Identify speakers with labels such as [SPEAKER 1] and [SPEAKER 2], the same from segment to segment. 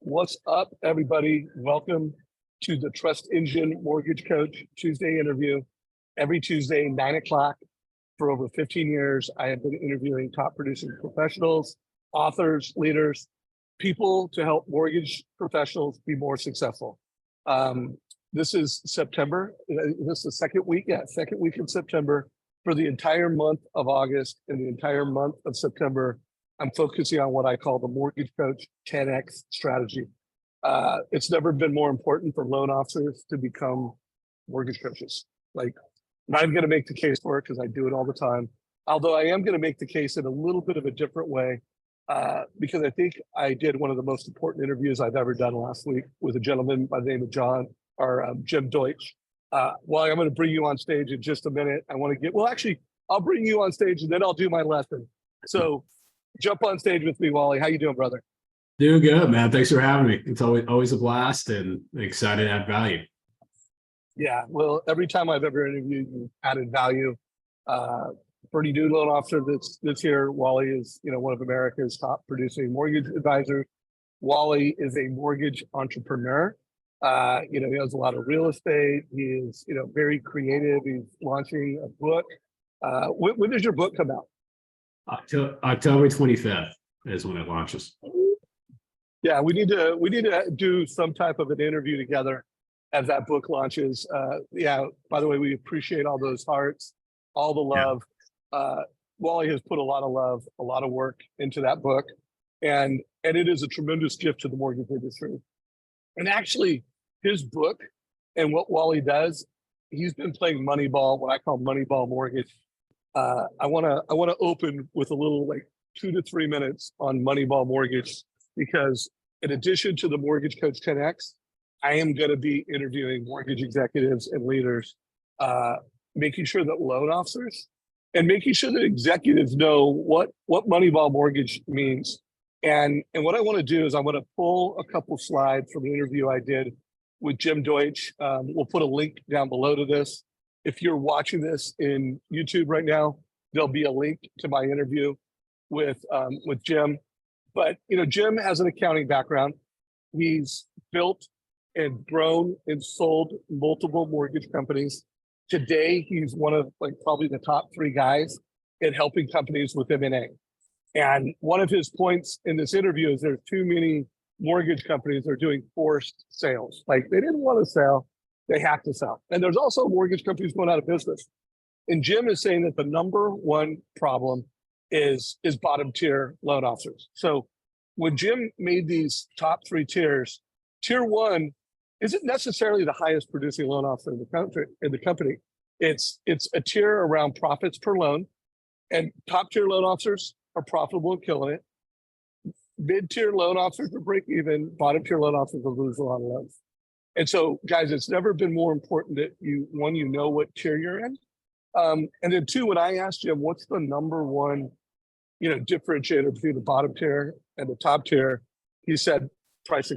[SPEAKER 1] What's up, everybody? Welcome to the Trust Engine Mortgage Coach Tuesday interview. Every Tuesday, 9 o'clock. For over 15 years, I have been interviewing top producing professionals, authors, leaders, people to help mortgage professionals be more successful. This is September. This is the second week in September. For the entire month of August and the entire month of September, I'm focusing on what I call the Mortgage Coach 10x strategy. It's never been more important for loan officers to become mortgage coaches. Like, I'm going to make the case for it because I do it all the time. Although I am going to make the case in a little bit of a different way, because I think I did one of the most important interviews I've ever done last week with a gentleman by the name of Jim Deutsch. Well, I'm going to bring you on stage in just a minute. I'll bring you on stage and then I'll do my lesson. So jump on stage with me, Wally. How you doing, brother?
[SPEAKER 2] Doing good, man. Thanks for having me. It's always a blast and excited to add value.
[SPEAKER 1] Yeah, well, every time I've ever interviewed, you've added value. Pretty new loan officer that's here. Wally is, one of America's top producing mortgage advisors. Wally is a mortgage entrepreneur. He has a lot of real estate. He is, very creative. He's launching a book. When does your book come out?
[SPEAKER 2] October 25th is when it launches.
[SPEAKER 1] Yeah, we need to do some type of an interview together as that book launches. By the way, we appreciate all those hearts, all the love. Yeah. Wally has put a lot of love, a lot of work into that book, and it is a tremendous gift to the mortgage industry. And actually, his book and what Wally does, he's been playing Moneyball, what I call Moneyball mortgage. I want to open with a little 2 to 3 minutes on Moneyball mortgage, because in addition to the Mortgage Coach 10x, I am going to be interviewing mortgage executives and leaders, making sure that loan officers and making sure that executives know what Moneyball mortgage means. And what I want to do is I want to pull a couple slides from the interview I did with Jim Deutsch. We'll put a link down below to this. If you're watching this in YouTube right now, there'll be a link to my interview with Jim. But Jim has an accounting background. He's built and grown and sold multiple mortgage companies. Today, he's one of probably the top 3 guys in helping companies with M&A. And one of his points in this interview is there's too many mortgage companies that are doing forced sales. They didn't want to sell, they have to sell. And there's also mortgage companies going out of business. And Jim is saying that the number one problem is bottom tier loan officers. So when Jim made these top 3 tiers, tier 1 isn't necessarily the highest producing loan officer in the company. It's a tier around profits per loan, and top tier loan officers are profitable and killing it. Mid-tier loan officers are break even. Bottom tier loan officers will lose a lot of loans. And so, guys, it's never been more important that you know what tier you're in. And then 2, when I asked Jim, what's the number one, differentiator between the bottom tier and the top tier, he said price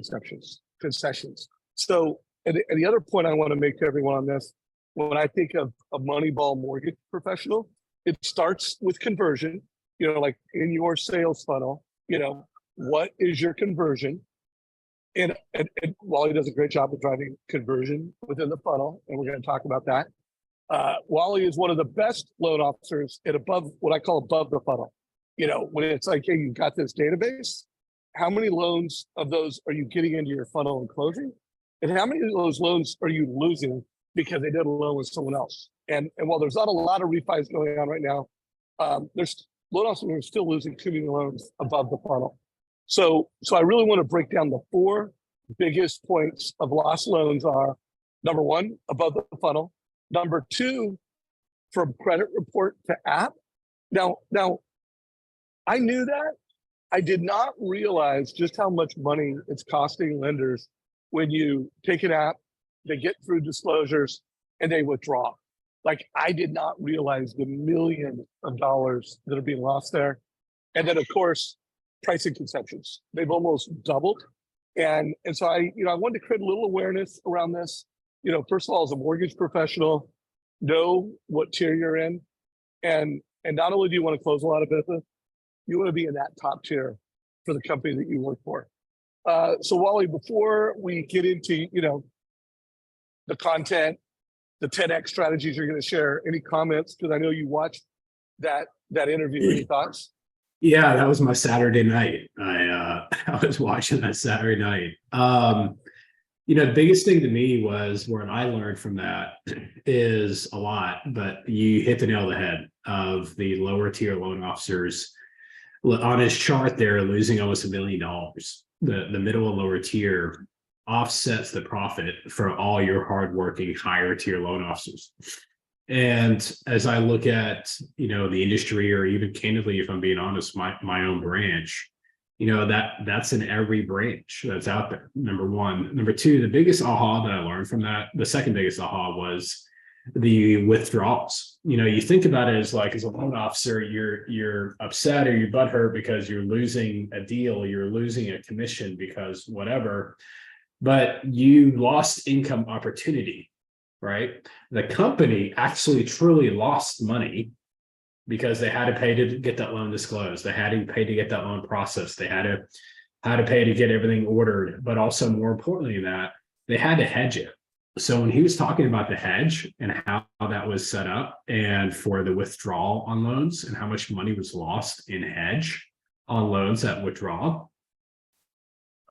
[SPEAKER 1] concessions. So, and the other point I want to make to everyone on this, when I think of a Moneyball mortgage professional, it starts with conversion, like in your sales funnel, what is your conversion? And Wally does a great job of driving conversion within the funnel, and we're going to talk about that. Wally is one of the best loan officers at what I call above the funnel. When it's hey, you've got this database, how many loans of those are you getting into your funnel and closing? And how many of those loans are you losing because they did a loan with someone else? And while there's not a lot of refis going on right now, there's loan officers who are still losing too many loans above the funnel. So I really want to break down the 4 biggest points of lost loans are: number 1, above the funnel; number 2, from credit report to app. Now I knew that. I did not realize just how much money it's costing lenders when you take an app, they get through disclosures, and they withdraw. I did not realize the millions of dollars that are being lost there. And then, of course, pricing concessions. They've almost doubled. And so I wanted to create a little awareness around this. First of all, as a mortgage professional, know what tier you're in. And not only do you want to close a lot of business, you want to be in that top tier for the company that you work for. So Wally, before we get into, the content, the 10x strategies you're going to share, any comments? Because I know you watched that interview. Any thoughts?
[SPEAKER 2] Yeah, that was my Saturday night. I was watching that Saturday night. The biggest thing to me was what I learned from that is a lot, but you hit the nail on the head of the lower tier loan officers on his chart there, losing almost $1 million. The middle and lower tier offsets the profit for all your hardworking higher tier loan officers. And as I look at, the industry, or even candidly, if I'm being honest, my own branch, that's in every branch that's out there. Number one. Number two, the biggest aha that I learned from that, the second biggest aha was the withdrawals. You think about it as a loan officer, you're upset or you butthurt because you're losing a deal, you're losing a commission because whatever, but you lost income opportunity, right? The company actually truly lost money because they had to pay to get that loan disclosed. They had to pay to get that loan processed. They had to pay to get everything ordered, but also more importantly than that, they had to hedge it. So when he was talking about the hedge and how that was set up and for the withdrawal on loans and how much money was lost in hedge on loans that withdraw.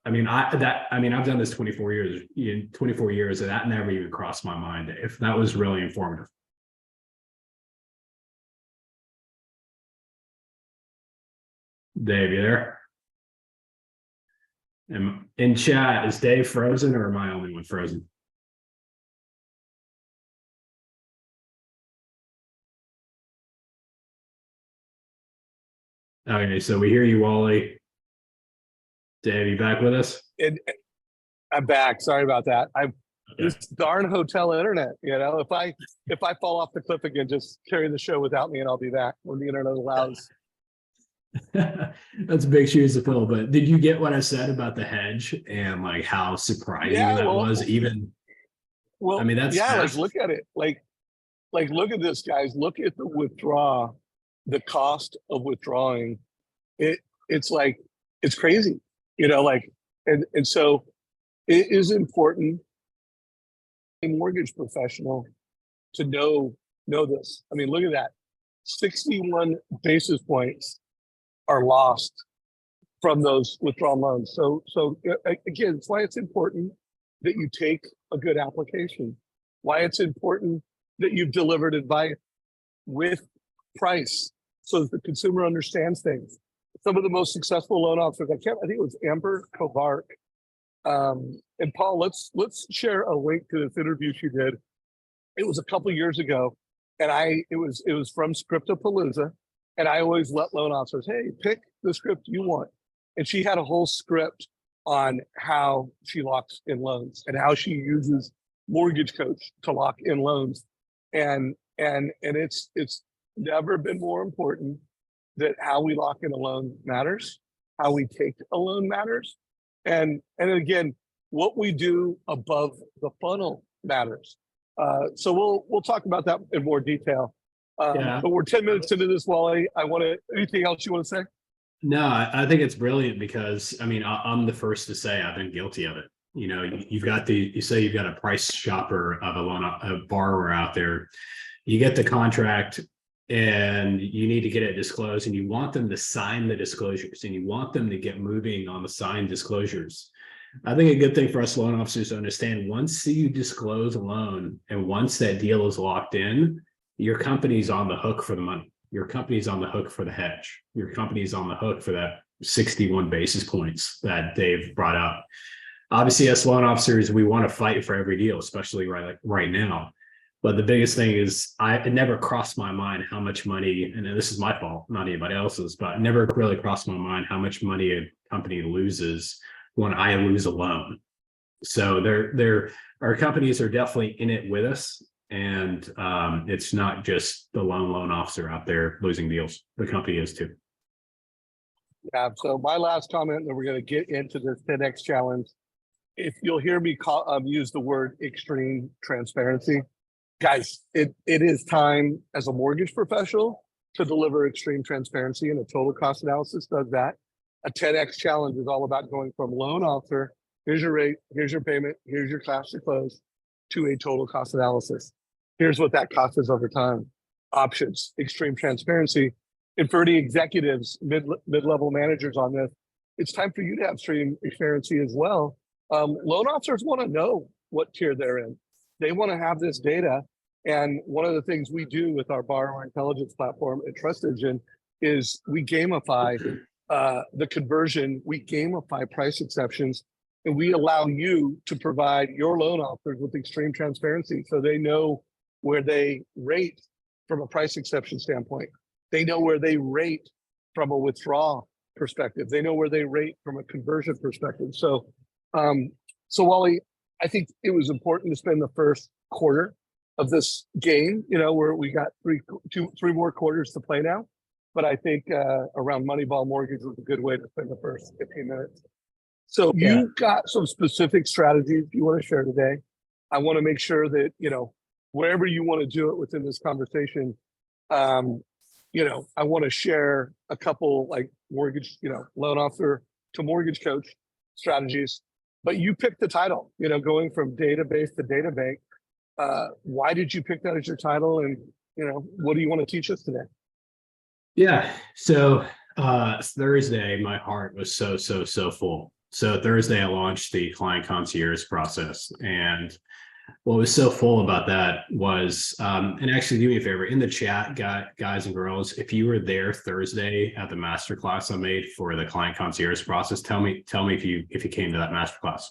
[SPEAKER 2] I've done this 24 years, 24 years, and that never even crossed my mind. If that was really informative. Dave, you there? In chat, is Dave frozen or am I only one frozen? Okay, so we hear you, Wally. Dave, you back with us?
[SPEAKER 1] I'm back. Sorry about that. This darn hotel internet. If I fall off the cliff again, just carry the show without me, and I'll be back when the internet allows.
[SPEAKER 2] That's big shoes to fill. But did you get what I said about the hedge and how surprising that was? That's
[SPEAKER 1] look at it. Look at this, guys. Look at the cost of withdrawing. It's crazy. And so it is important a mortgage professional to know this. Look at that. 61 basis points are lost from those withdrawal loans. So again, it's why it's important that you take a good application. Why it's important that you've delivered advice with price so that the consumer understands things. Some of the most successful loan officers, I think it was Amber Kovark. And Paul, let's share a link to this interview she did. It was a couple years ago, and it was from Scriptapalooza, and I always let loan officers, hey, pick the script you want. And she had a whole script on how she locks in loans and how she uses MortgageCoach to lock in loans. And it's never been more important that how we lock in a loan matters, how we take a loan matters. And again, what we do above the funnel matters. So we'll talk about that in more detail. But we're 10 minutes into this, Wally. Anything else you want to say?
[SPEAKER 2] No, I think it's brilliant because I'm the first to say I've been guilty of it. You say you've got a price shopper of a borrower out there. You get the contract and you need to get it disclosed, and you want them to sign the disclosures, and you want them to get moving on the signed disclosures. I think a good thing for us loan officers to understand, once you disclose a loan and once that deal is locked in, your company's on the hook for the money. Your company's on the hook for the hedge. Your company's on the hook for that 61 basis points that Dave brought up. Obviously, as loan officers, we want to fight for every deal, especially right now. But the biggest thing is, it never crossed my mind how much money, and this is my fault, not anybody else's, but it never really crossed my mind how much money a company loses when I lose a loan. So our companies are definitely in it with us. And it's not just the loan officer out there losing deals. The company is too.
[SPEAKER 1] Yeah. So my last comment, and then we're going to get into this 10x challenge. If you'll hear me use the word extreme transparency, guys, it is time as a mortgage professional to deliver extreme transparency, and a total cost analysis does that. A 10x challenge is all about going from loan officer, here's your rate, here's your payment, here's your cost to close, to a total cost analysis. Here's what that cost is over time. Options, extreme transparency. And for any executives, mid-level managers on this, it's time for you to have extreme transparency as well. Loan officers want to know what tier they're in. They want to have this data. And one of the things we do with our borrower intelligence platform at Trust Engine is we gamify the conversion, we gamify price exceptions, and we allow you to provide your loan officers with extreme transparency so they know where they rate from a price exception standpoint. They know where they rate from a withdrawal perspective. They know where they rate from a conversion perspective. So, Wally, I think it was important to spend the first quarter of this game, where we got three more quarters to play now. But I think around Moneyball Mortgage was a good way to spend the first 15 minutes. So you've got some specific strategies you want to share today. I want to make sure that, wherever you want to do it within this conversation, I want to share a couple like mortgage, loan officer to mortgage coach strategies. But you picked the title, going from database to DataBANK. Why did you pick that as your title? And, what do you want to teach us today?
[SPEAKER 2] Yeah. So Thursday, my heart was so full. So Thursday, I launched the client concierge process. And what was so full about that was, and actually do me a favor, in the chat, guys and girls, if you were there Thursday at the masterclass I made for the client concierge process, tell me if you came to that masterclass.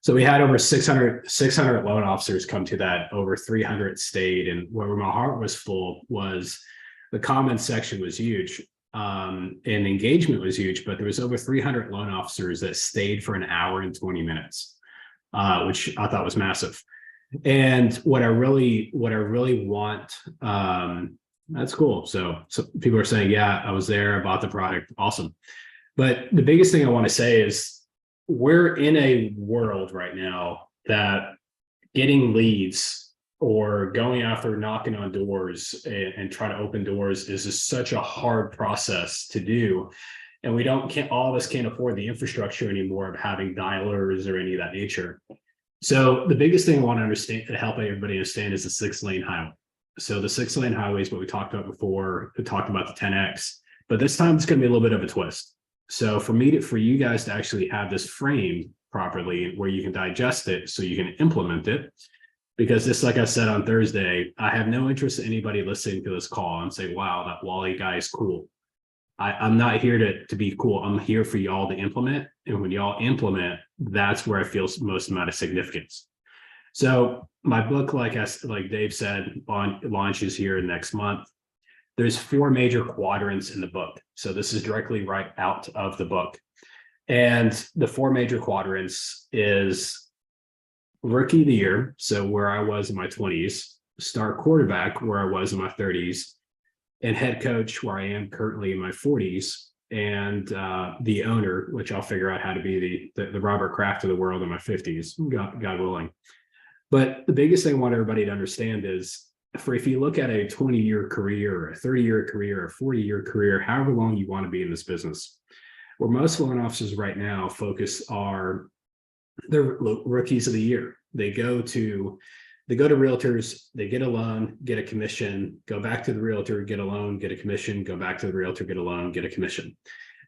[SPEAKER 2] So we had over 600 loan officers come to that, over 300 stayed. And where my heart was full was the comment section was huge. And engagement was huge, but there was over 300 loan officers that stayed for an hour and 20 minutes, which I thought was massive. And what I really want, that's cool. So people are saying, yeah, I was there, I bought the product. Awesome. But the biggest thing I want to say is we're in a world right now that getting leads or going after knocking on doors and trying to open doors is just such a hard process to do. And all of us can't afford the infrastructure anymore of having dialers or any of that nature. So the biggest thing I want to understand to help everybody understand is the 6-lane highway. So the 6-lane highway is what we talked about before. We talked about the 10x, but this time it's going to be a little bit of a twist. So for you guys to actually have this framed properly where you can digest it so you can implement it, because just like I said on Thursday, I have no interest in anybody listening to this call and say, wow, that Wally guy is cool. I'm not here to be cool. I'm here for y'all to implement. And when y'all implement, that's where I feel most amount of significance. So my book, like Dave said, launches here next month. There's 4 major quadrants in the book. So this is directly right out of the book. And the 4 major quadrants is rookie of the year. So where I was in my 20s, star quarterback, where I was in my 30s, and head coach, where I am currently in my 40s, and the owner, which I'll figure out how to be the Robert Kraft of the world in my 50s, God willing. But the biggest thing I want everybody to understand is, if you look at a 20-year career, or a 30-year career, or a 40-year career, however long you want to be in this business, where most loan officers right now focus are they're rookies of the year. They go to realtors, they get a loan, get a commission, go back to the realtor, get a loan, get a commission, go back to the realtor, get a loan, get a commission.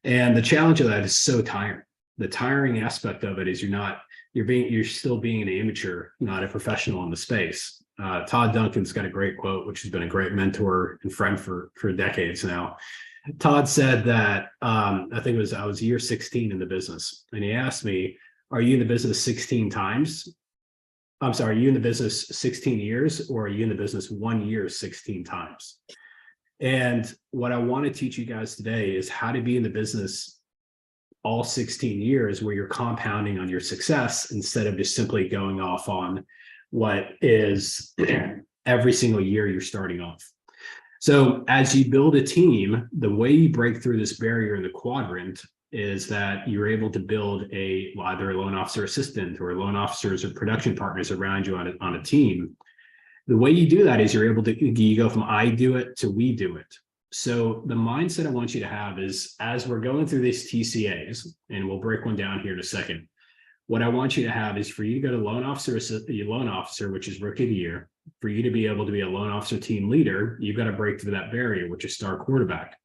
[SPEAKER 2] And the challenge of that is so tiring. The tiring aspect of it is you're still being an amateur, not a professional in the space. Todd Duncan's got a great quote, which has been a great mentor and friend for decades now. Todd said that, I think I was year 16 in the business. And he asked me, are you in the business 16 times? I'm sorry, are you in the business 16 years, or are you in the business 1 year 16 times? And what I want to teach you guys today is how to be in the business all 16 years, where you're compounding on your success instead of just simply going off on what is every single year you're starting off. So as you build a team, the way you break through this barrier in the quadrant is that you're able to build either a loan officer assistant or loan officers or production partners around you on a team. The way you do that is you go from I do it to we do it. So the mindset I want you to have is, as we're going through these TCAs, and we'll break one down here in a second, what I want you to have is for you to go to loan officer, which is rookie of the year. For you to be able to be a loan officer team leader, you've got to break through that barrier, which is star quarterback.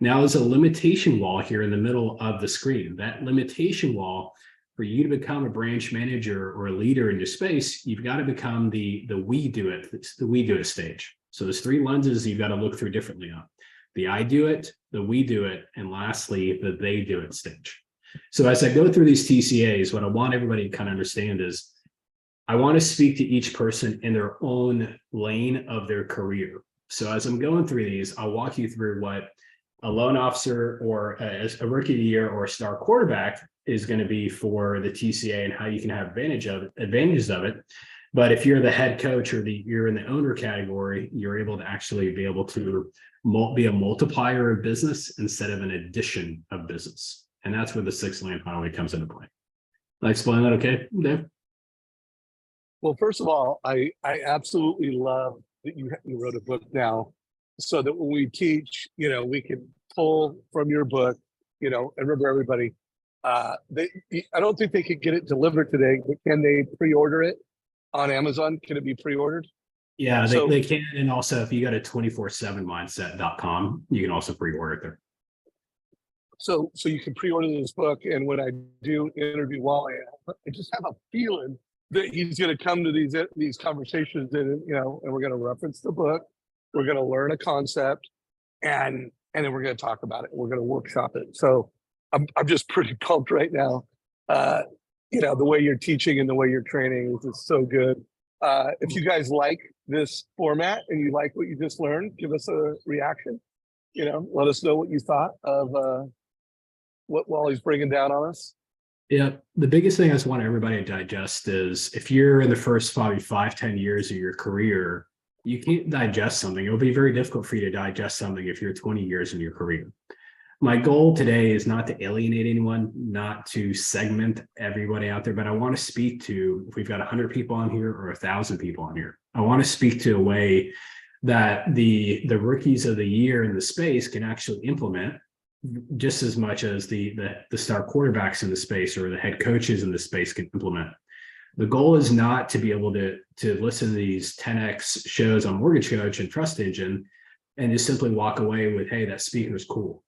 [SPEAKER 2] Now there's a limitation wall here in the middle of the screen. That limitation wall, for you to become a branch manager or a leader in your space, you've got to become the we do it stage. So there's three lenses you've got to look through differently on: the I do it, the we do it, and lastly, the they do it stage. So as I go through these TCAs, what I want everybody to kind of understand is I want to speak to each person in their own lane of their career. So as I'm going through these, I'll walk you through what a loan officer or a rookie of the year or a star quarterback is going to be for the TCA and how you can have advantages of it. But if you're the head coach or you're in the owner category, you're able to actually be able to be a multiplier of business instead of an addition of business. And that's where the 6-lane highway comes into play. Did I explain that okay, Dave?
[SPEAKER 1] Well, first of all, I absolutely love that you wrote a book now, so that when we teach, we can pull from your book, and remember everybody, I don't think they could get it delivered today, but can they pre-order it on Amazon? Can it be pre-ordered?
[SPEAKER 2] Yeah, they can. And also if you go to 247mindset.com, you can also pre-order it there.
[SPEAKER 1] So you can pre-order this book, and when I do interview Wally, I just have a feeling that he's going to come to these conversations, and and we're going to reference the book, we're going to learn a concept, and then we're going to talk about it. We're going to workshop it. So I'm just pretty pumped right now. The way you're teaching and the way you're training is just so good. If you guys like this format and you like what you just learned, give us a reaction. Let us know what you thought of what Wally's bringing down on us.
[SPEAKER 2] Yeah, the biggest thing I just want everybody to digest is, if you're in the first probably 5-10 years of your career, you can't digest something. It'll be very difficult for you to digest something if you're 20 years in your career. My goal today is not to alienate anyone, not to segment everybody out there, but I want to speak to, if we've got 100 people on here or 1,000 people on here, I want to speak to a way that the rookies of the year in the space can actually implement, just as much as the star quarterbacks in the space or the head coaches in the space can implement. The goal is not to be able to listen to these 10x shows on MortgageCoach and Trust Engine and just simply walk away with, hey, that speaker is cool.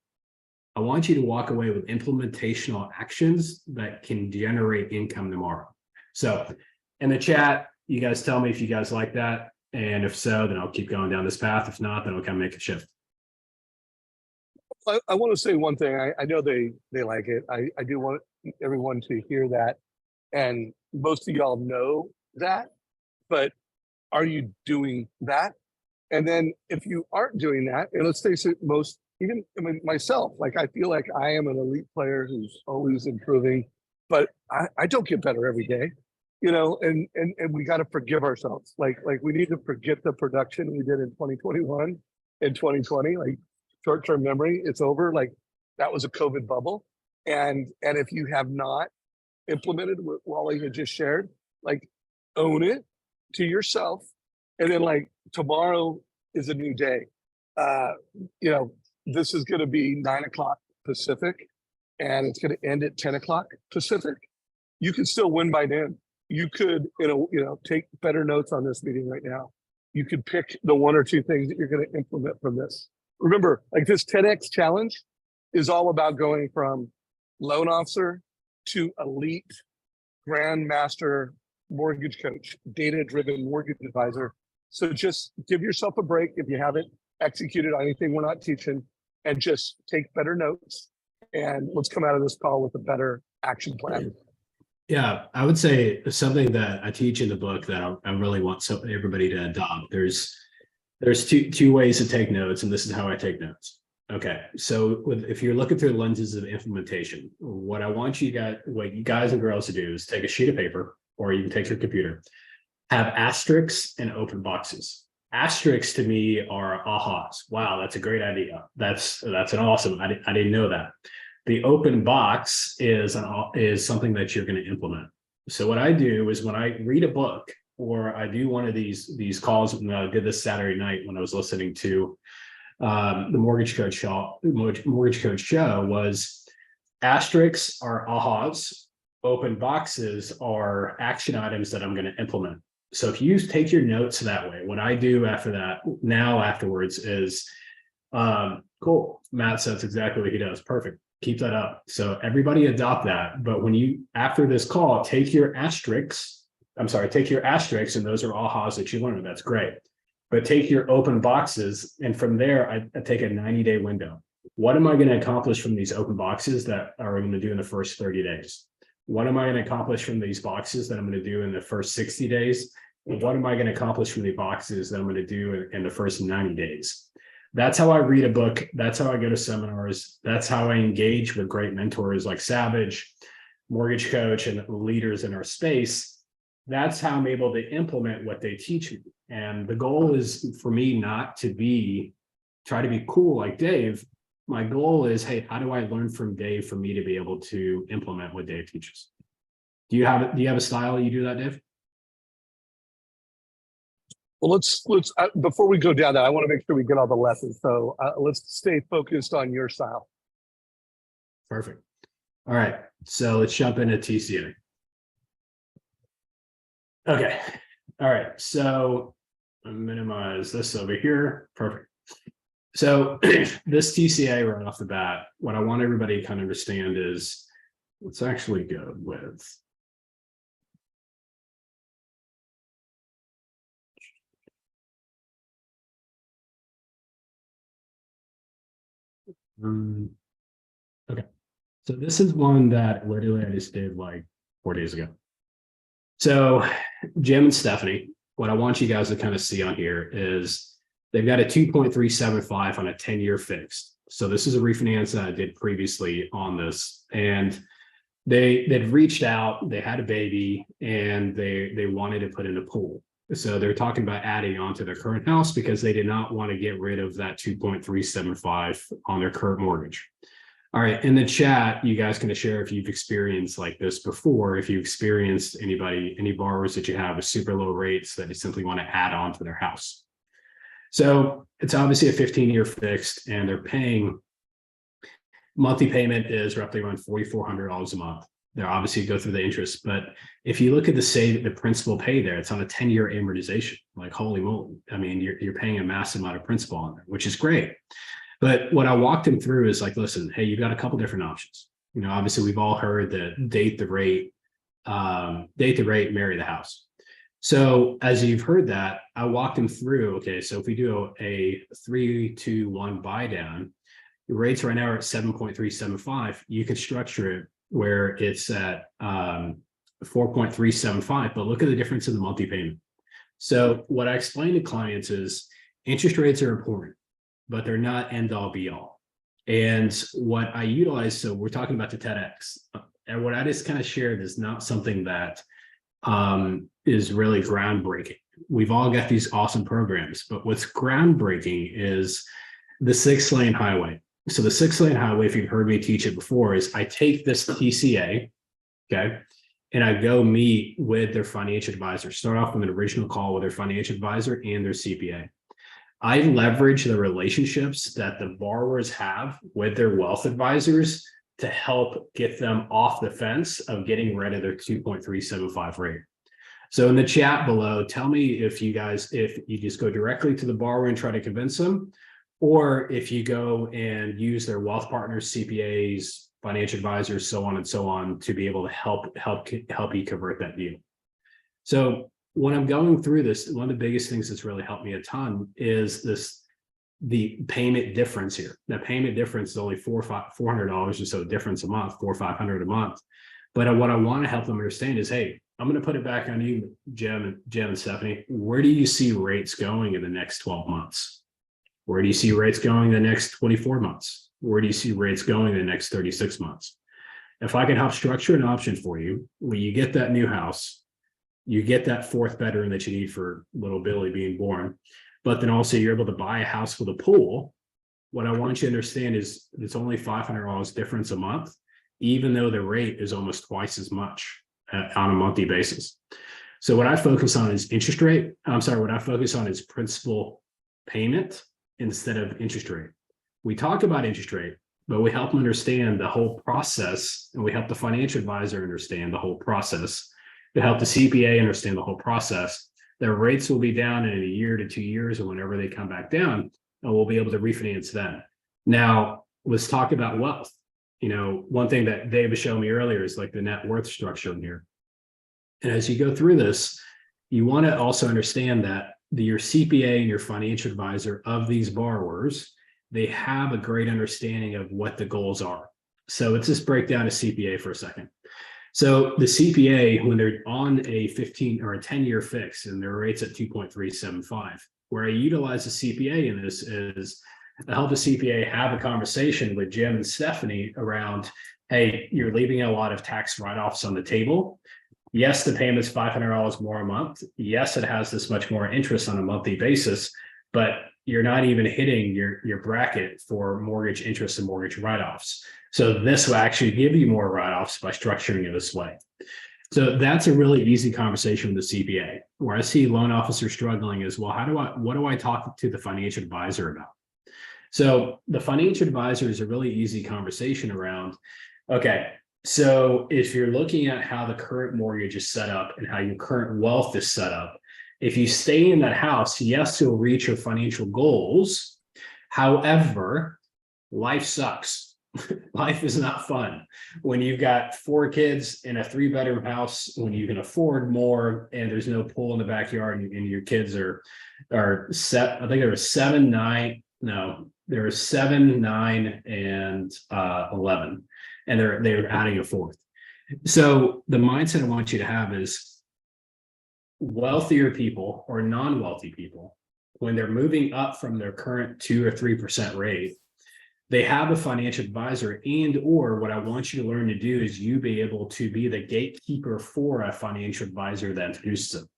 [SPEAKER 2] I want you to walk away with implementational actions that can generate income tomorrow. So in the chat, you guys tell me if you guys like that. And if so, then I'll keep going down this path. If not, then I'll kind of make a shift.
[SPEAKER 1] I want to say one thing. I know they like it. I do want everyone to hear that. And most of y'all know that, but are you doing that? And then if you aren't doing that, and let's face it, myself, like I feel like I am an elite player who's always improving, but I don't get better every day, and we got to forgive ourselves. Like we need to forget the production we did in 2021 and 2020, like short-term memory, it's over. Like that was a COVID bubble. And if you have not implemented what Wally had just shared, like own it to yourself. And then like tomorrow is a new day. This is going to be 9:00 Pacific and it's going to end at 10:00 Pacific. You can still win by noon. You could, take better notes on this meeting right now. You could pick the one or two things that you're going to implement from this. Remember, like this 10x challenge is all about going from loan officer to elite grandmaster mortgage coach, data-driven mortgage advisor. So just give yourself a break if you haven't executed on anything we're not teaching, and just take better notes. And let's come out of this call with a better action plan.
[SPEAKER 2] Yeah, I would say something that I teach in the book that I really want everybody to adopt. There's two ways to take notes, and this is how I take notes. Okay, so if you're looking through the lenses of implementation, what I want you guys and girls to do is take a sheet of paper, or you can take your computer, have asterisks and open boxes. Asterisks to me are ahas. Wow, that's a great idea. That's an awesome. I didn't know that. The open box is something that you're going to implement. So what I do is when I read a book, or I do one of these calls, I did this Saturday night when I was listening to the mortgage coach show was asterisks are ahas, open boxes are action items that I'm going to implement. So if you take your notes that way, what I do afterwards is, cool. Matt says exactly what he does. Perfect. Keep that up. So everybody adopt that. But when you, after this call, take your asterisks, and those are ahas that you learned. That's great. But take your open boxes. And from there, I take a 90-day window. What am I going to accomplish from these open boxes that are going to do in the first 30 days? What am I going to accomplish from these boxes that I'm going to do in the first 60 days? And what am I going to accomplish from the boxes that I'm going to do in the first 90 days? That's how I read a book. That's how I go to seminars. That's how I engage with great mentors like Savage, Mortgage Coach, and leaders in our space. That's how I'm able to implement what they teach me. And the goal is for me not to try to be cool like Dave. My goal is, hey, how do I learn from Dave for me to be able to implement what Dave teaches? Do you have a style you do that, Dave?
[SPEAKER 1] Well, let's before we go down that, I want to make sure we get all the lessons. So let's stay focused on your style.
[SPEAKER 2] Perfect. All right. So let's jump into TCA. Okay. All right. So I'll minimize this over here. Perfect. So this TCA right off the bat, what I want everybody to kind of understand is, let's actually go with okay. So this is one that literally I just did like 4 days ago. So Jim and Stephanie, what I want you guys to kind of see on here is they've got a 2.375 on a 10-year fixed. So this is a refinance that I did previously on this. And they'd reached out, they had a baby, and they wanted to put in a pool. So they're talking about adding on to their current house because they did not want to get rid of that 2.375 on their current mortgage. All right, in the chat, you guys can share if you've experienced like this before, if you experienced any borrowers that you have with super low rates that you simply want to add on to their house. So it's obviously a 15-year fixed, and they're paying, monthly payment is roughly around $4,400 a month. They'll obviously go through the interest, but if you look at the principal pay there, it's on a 10-year amortization. Like, holy moly. I mean, you're paying a massive amount of principal on there, which is great. But what I walked him through is like, listen, hey, you've got a couple different options. You know, obviously we've all heard that date the rate, marry the house. So as you've heard that, I walked him through, okay, so if we do a 3-2-1 buy down, the rates right now are at 7.375. You could structure it where it's at 4.375, but look at the difference in the monthly payment. So what I explain to clients is interest rates are important, but they're not end all be all. And what I utilize, so we're talking about the 10x, and what I just kind of shared is not something that is really groundbreaking. We've all got these awesome programs, but what's groundbreaking is the 6-lane highway. So the 6-lane highway, if you've heard me teach it before, is I take this TCA, okay, and I go meet with their financial advisor, start off with an original call with their financial advisor and their CPA. I leverage the relationships that the borrowers have with their wealth advisors to help get them off the fence of getting rid of their 2.375 rate. So in the chat below, tell me if you just go directly to the borrower and try to convince them, or if you go and use their wealth partners, CPAs, financial advisors, so on and so on, to be able to help you convert that deal. So when I'm going through this, one of the biggest things that's really helped me a ton is the payment difference here. That payment difference is only $400 or so difference a month, $400 or $500 a month. But what I want to help them understand is, hey, I'm going to put it back on you, Jim and Stephanie. Where do you see rates going in the next 12 months? Where do you see rates going in the next 24 months? Where do you see rates going in the next 36 months? If I can help structure an option for you, when you get that new house, you get that fourth bedroom that you need for little Billy being born, but then also you're able to buy a house with a pool. What I want you to understand is it's only $500 difference a month, even though the rate is almost twice as much on a monthly basis. So what I focus on is what I focus on is principal payment instead of interest rate. We talk about interest rate, but we help them understand the whole process, and we help the financial advisor understand the whole process. We help the CPA understand the whole process. Their rates will be down in a year to 2 years, or whenever they come back down, and we'll be able to refinance then. Now, let's talk about wealth. You know, one thing that Dave was showing me earlier is like the net worth structure in here. And as you go through this, you want to also understand that your CPA and your financial advisor of these borrowers, they have a great understanding of what the goals are. So let's just break down a CPA for a second. So the CPA, when they're on a 15 or a 10-year fix and their rate's at 2.375, where I utilize the CPA in this is I help the CPA have a conversation with Jim and Stephanie around, hey, you're leaving a lot of tax write-offs on the table. Yes, the payment's $500 more a month. Yes, it has this much more interest on a monthly basis, but you're not even hitting your bracket for mortgage interest and mortgage write-offs. So this will actually give you more write-offs by structuring it this way. So that's a really easy conversation with the CPA. Where I see loan officers struggling is, well, what do I talk to the financial advisor about? So the financial advisor is a really easy conversation around, okay, so if you're looking at how the current mortgage is set up and how your current wealth is set up, if you stay in that house, yes, you'll reach your financial goals. However, life sucks. Life is not fun. When you've got 4 kids in a 3-bedroom house, when you can afford more and there's no pool in the backyard and your kids are set, I think there were 7, 9, no, there were 7, 9, and 11. And they're adding a 4th. So the mindset I want you to have is wealthier people or non-wealthy people, when they're moving up from their current 2 or 3% rate, they have a financial advisor, and or what I want you to learn to do is you be able to be the gatekeeper for a financial advisor that introduces them.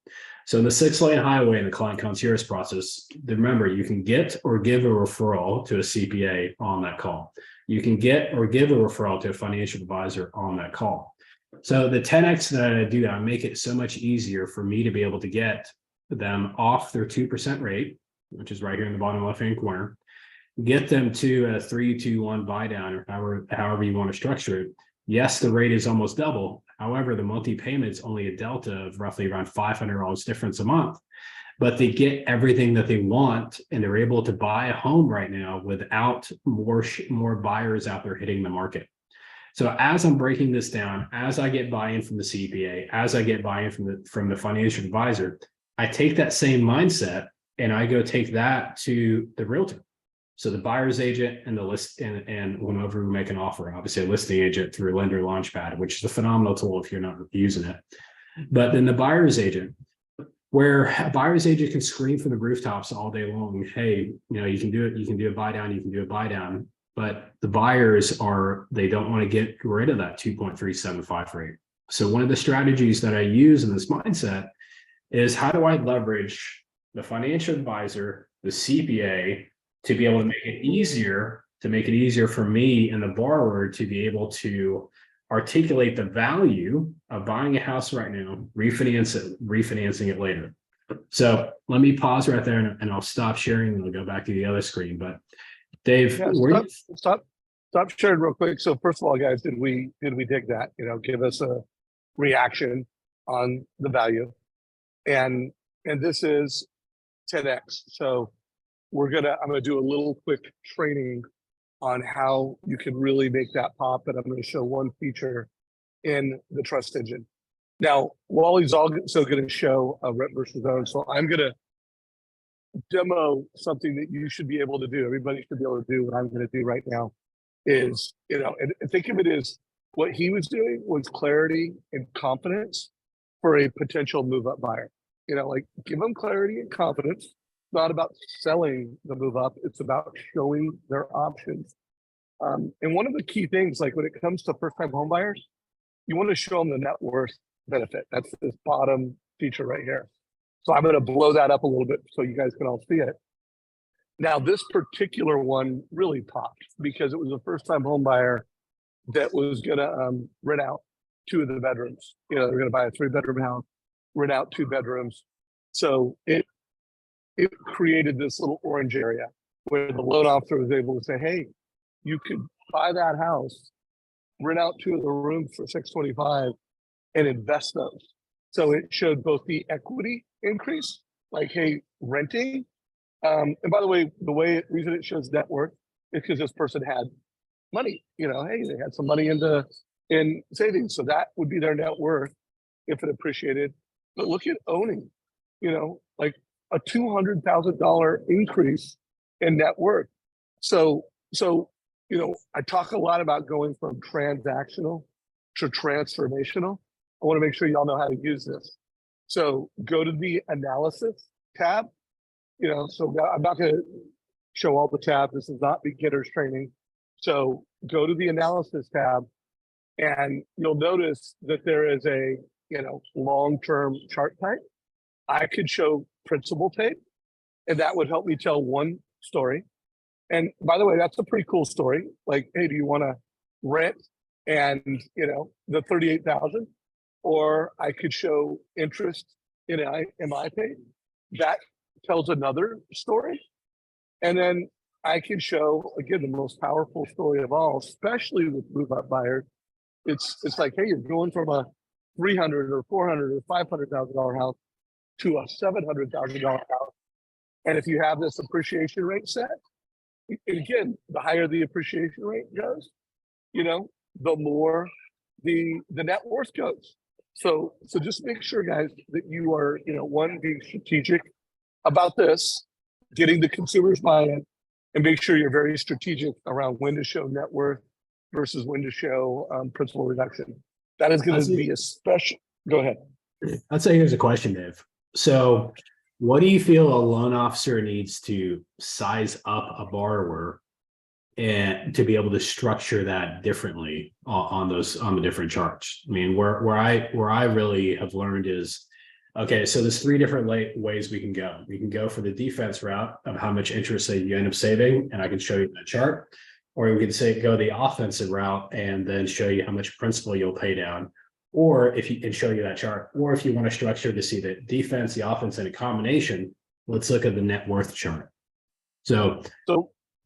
[SPEAKER 2] So in the 6-lane highway in the client concierge process, remember, you can get or give a referral to a CPA on that call. You can get or give a referral to a financial advisor on that call. So the 10x that I do, I make it so much easier for me to be able to get them off their 2% rate, which is right here in the bottom left-hand corner, get them to a 3-2-1 buy down, or however you want to structure it. Yes, the rate is almost double. However, the monthly payment's only a delta of roughly around $500 difference a month. But they get everything that they want, and they're able to buy a home right now without more buyers out there hitting the market. So as I'm breaking this down, as I get buy-in from the CPA, as I get buy-in from the financial advisor, I take that same mindset and I go take that to the realtor. So the buyer's agent and the list, and whenever we make an offer, obviously a listing agent through Lender Launchpad, which is a phenomenal tool if you're not using it. But then the buyer's agent, where a buyer's agent can scream from the rooftops all day long, hey, you can do it, you can do a buy down, you can do a buy down. But the buyers they don't want to get rid of that 2.375 rate. So one of the strategies that I use in this mindset is, how do I leverage the financial advisor, the CPA, to be able to make it easier for me and the borrower to be able to articulate the value of buying a house right now, refinancing it later. So let me pause right there and I'll stop sharing and I'll go back to the other screen. But Dave,
[SPEAKER 1] stop sharing real quick. So first of all, guys, did we dig that? Give us a reaction on the value. And this is 10x. So I'm gonna do a little quick training on how you can really make that pop, and I'm going to show one feature in the trust engine. Now, Wally's also going to show a rent versus own, so I'm going to demo something that you should be able to do. Everybody should be able to do what I'm going to do right now. Is, and think of it as what he was doing was clarity and confidence for a potential move-up buyer. Like, give them clarity and confidence. Not about selling the move up, it's about showing their options. And one of the key things, like when it comes to first time home buyers, you want to show them the net worth benefit. That's this bottom feature right here. So I'm going to blow that up a little bit so you guys can all see it. Now, this particular one really popped because it was a first time home buyer that was going to rent out 2 of the bedrooms. They're going to buy a 3-bedroom house, rent out 2 bedrooms. So it created this little orange area, where the loan officer was able to say, hey, you could buy that house, rent out 2 of the rooms for $625 and invest those. So it showed both the equity increase, like, hey, renting. And by the way, reason it shows net worth is because this person had money, hey, they had some money in savings. So that would be their net worth if it appreciated. But look at owning, like a $200,000 increase in net worth. So, I talk a lot about going from transactional to transformational. I want to make sure y'all know how to use this. So go to the analysis tab, so I'm not going to show all the tabs. This is not beginner's training. So go to the analysis tab and you'll notice that there is a, long-term chart type. I could show principal paid, and that would help me tell one story. And by the way, that's a pretty cool story. Like, hey, do you want to rent and, the 38,000, or I could show interest in MI paid. That tells another story. And then I can show, again, the most powerful story of all, especially with move-up buyers. It's like, hey, you're going from a $300,000 or $400,000 or $500,000 house to a $700,000 house. And if you have this appreciation rate set, and again, the higher the appreciation rate goes, the more the net worth goes. So just make sure, guys, that you are, one, being strategic about this, getting the consumers buy-in, and make sure you're very strategic around when to show net worth versus when to show principal reduction. That is going to be a special. Go ahead.
[SPEAKER 2] I'd say here's a question, Dave. So what do you feel a loan officer needs to size up a borrower and to be able to structure that differently on the different charts? I mean, where I really have learned is, okay, so there's 3 different ways we can go. We can go for the defense route of how much interest that you end up saving, and I can show you that chart. Or we can go the offensive route and then show you how much principal you'll pay down, or and show you that chart. Or if you want to structure to see the defense, the offense in a combination, let's look at the net worth chart. So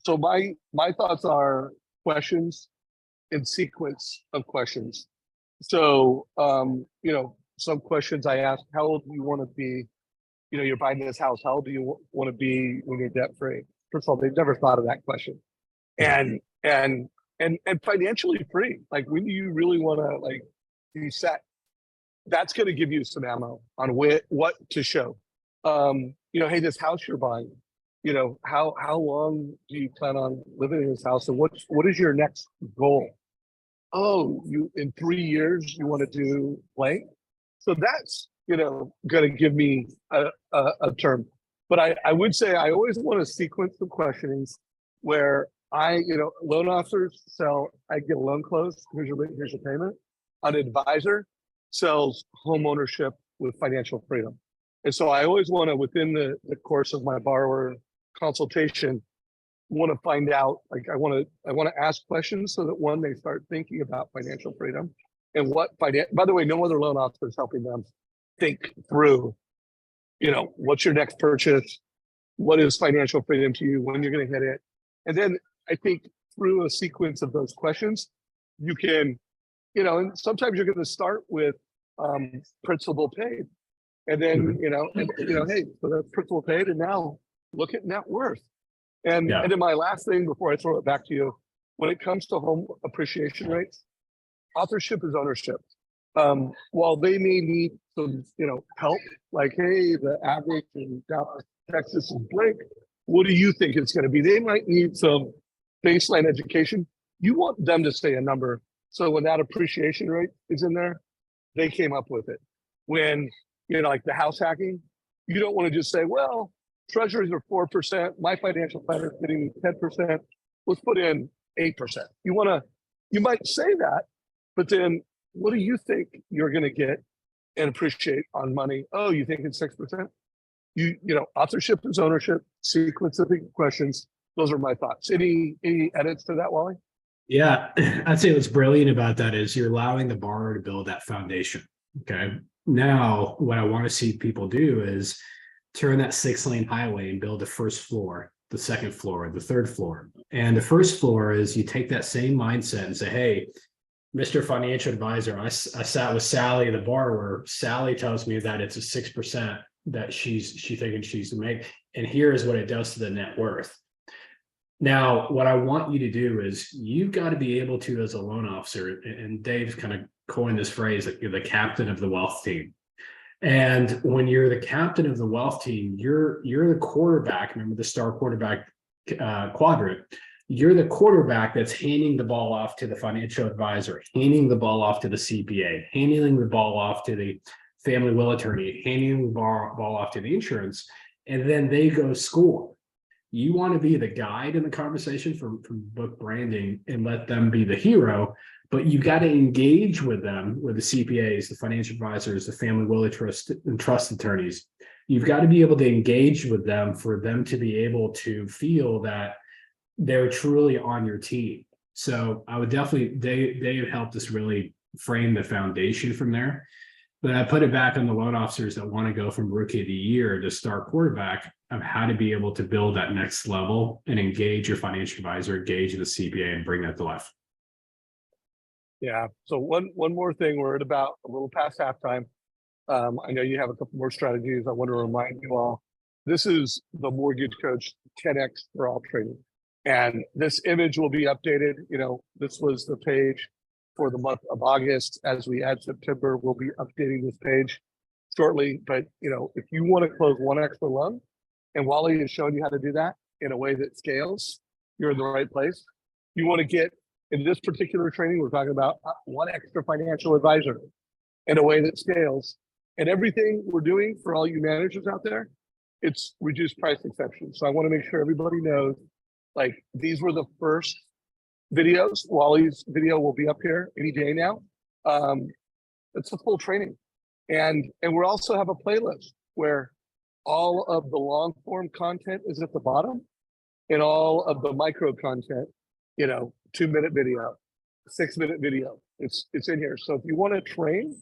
[SPEAKER 1] my thoughts are questions in sequence of questions. So, some questions I ask, how old do you want to be? You're buying this house. How old do you want to be when you're debt free? First of all, they've never thought of that question. And financially free. Like, when do you really want to be set? That's going to give you some ammo on what to show. Hey, this house you're buying, how long do you plan on living in this house? And what is your next goal? Oh, you in 3 years you want to do blank. So that's going to give me a term. But I would say I always want to sequence the questionings where loan officers sell, I get a loan closed, here's your payment. An advisor sells home ownership with financial freedom. And so I always want to, within the course of my borrower consultation, want to find out, I want to ask questions so that, one, they start thinking about financial freedom and by the way, no other loan officer is helping them think through, what's your next purchase? What is financial freedom to you? When you're going to hit it? And then I think through a sequence of those questions, you can, and sometimes you're going to start with principal paid. And then, hey, so that's principal paid. And now look at net worth. And then my last thing before I throw it back to you, when it comes to home appreciation rates, authorship is ownership. While they may need some, help, like, hey, the average in Dallas, Texas is blank. What do you think it's going to be? They might need some baseline education. You want them to say a number. So when that appreciation rate is in there, they came up with it. When, like the house hacking, you don't want to just say, well, treasuries are 4%. My financial planner is getting me 10%. Let's put in 8%. You might say that, but then what do you think you're going to get and appreciate on money? Oh, you think it's 6%? Authorship is ownership, sequence of questions. Those are my thoughts. Any edits to that, Wally?
[SPEAKER 2] Yeah, I'd say what's brilliant about that is you're allowing the borrower to build that foundation. Okay. Now, what I want to see people do is turn that 6-lane highway and build the first floor the second floor, the third floor. And the first floor is you take that same mindset and say, hey, Mr. Financial Advisor, I sat with Sally, the borrower. Sally tells me that it's a 6% that she's thinking she's to make. And here is what it does to the net worth. Now, what I want you to do is you've got to be able to, as a loan officer, and Dave's kind of coined this phrase, that you're the captain of the wealth team. And when you're the captain of the wealth team, you're the quarterback. Remember the star quarterback quadrant. You're the quarterback that's handing the ball off to the financial advisor, handing the ball off to the CPA, handing the ball off to the family will attorney, handing the ball off to the insurance, and then they go score. You want to be the guide in the conversation from book branding and let them be the hero, but you got to engage with them, with the CPAs, the financial advisors, the family will trust attorneys. You've got to be able to engage with them for them to be able to feel that they're truly on your team. So I would definitely, they have helped us really frame the foundation from there. But I put it back on the loan officers that want to go from rookie of the year to star quarterback of how to be able to build that next level and engage your financial advisor, engage the CPA, and bring that to life.
[SPEAKER 1] Yeah. So one more thing, we're at about a little past halftime. I know you have a couple more strategies. I want to remind you all, this is the Mortgage Coach 10x for all training. And this image will be updated. You know, this was the page for the month of August. As we add September, we'll be updating this page shortly. But, you know, if you want to close one extra loan, and Wally has shown you how to do that in a way that scales, you're in the right place. You want to get, in this particular training, we're talking about one extra financial advisor in a way that scales. And everything we're doing for all you managers out there, it's reduced price exceptions. So I want to make sure everybody knows, like, these were the first videos. Wally's video will be up here any day now. It's a full training. And we also have a playlist where all of the long form content is at the bottom and all of the micro content, you know, 2-minute video, 6-minute video, it's in here. So if you want to train,